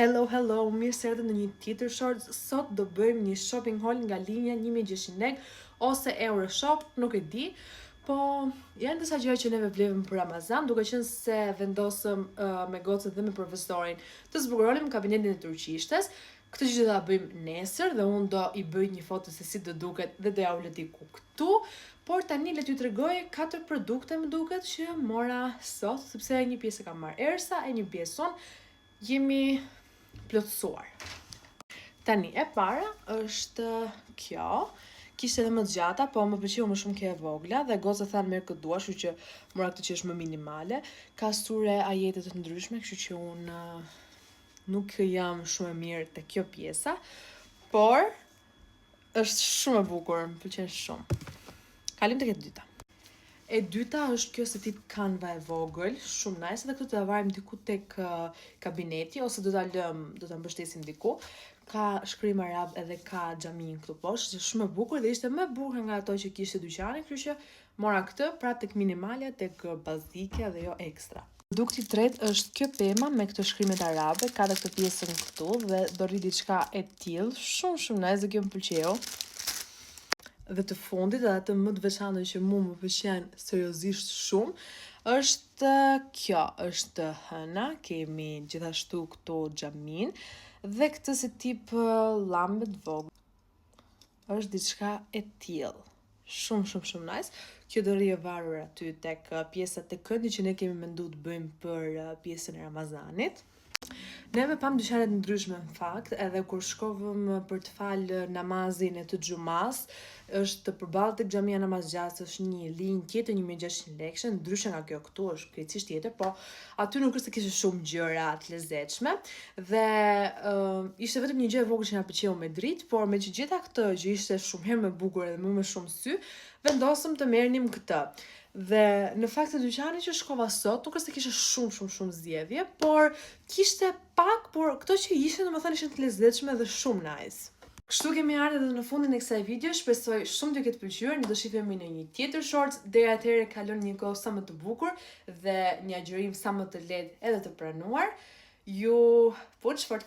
Hello, mirë se erdhët në një tjetër short. Sot do bëjmë një shopping haul nga linja 1600 lek ose Euroshop, nuk e di. Po janë disa gjëra që neve vlevëm për Ramazan, duke qenë se vendosëm me gocët dhe me profesorin të zbukuronim kabinetin e turqishtes. Këtë që do ta bëjmë nesër dhe unë do i bëj një foto se si do duket dhe do ja uletiku këtu. Por tani le t'ju tregoj 4 produkte më duket që mora sot, sepse një pjesë e kam marrë Ersa e një pjesë son jemi plotësuar. Tani e para është kjo. Kishte edhe më të gjata, po më pëlqeu më shumë kjo e vogla dhe goca thanë merr këtë dua, kështu që mora këtë që është më minimale. Ka sure ajete të ndryshme, kështu që unë nuk jam shumë e mirë te kjo pjesa, por është shumë e bukur, më pëlqen shumë. Kalim tek e dyta. E dyta është kjo se tip kanva e vogël, shumë nice, dhe këtë do ta varim diku tek kabineti ose do ta mbështesim diku. Ka shkrim arab edhe ka xhamin këtu poshtë, është shumë e bukur dhe ishte më e bukur nga ato që kishte dyqani, kështu që mora këtë, pra tek minimalja, tek bazike dhe jo ekstra. Produkti i tretë është kjo pema me këto shkrimet arabe, ka edhe këtë pjesën këtu dhe do rri diçka e tillë, shumë nice dhe kjo më pëlqeu. Dhe të fundit, edhe atë më të veçantë që mua më pëlqen seriozisht shumë, është kjo, është hëna, kemi gjithashtu këto xhamin dhe këtë si tip llambe të vogël. Është diçka e tillë. Shumë nice. Kjo do rri e varur aty tek pjesa tek këndi që ne kemi menduar të bëjmë për pjesën e Ramazanit. Neve pam dyqanet ndryshme në fakt, edhe kur shkovëm për të falë namazin e të xhumas, është përballë tek xhamia namazgjas, është një linjë tjetër 1600 lekë, ndryshe nga kjo këtu është krejtësisht tjetër, po aty nuk është se kishte shumë gjëra të lezetshme dhe ishte vetëm një gjë e vogël që na pëlqeu me dritë, por me që gjeta këtë që ishte shumë herë më bukur edhe më shumë sy, vendosëm të merrnim këtë. Dhe në fakt e dyqani që shkova sot, nuk është se kishte shumë zgjedhje, por kishte pak, por këto që ishte domethënë ishin të lezetshme dhe shumë nice. Kështu kemi ardhur edhe në fundin e kësaj video, shpresoj shumë t'ju ketë pëlqyer, ne do shihemi në një tjetër short, deri atëherë kaloni një kohë sa më të bukur dhe një agjërim sa më të lehtë edhe të pranuar. Ju fuç fort.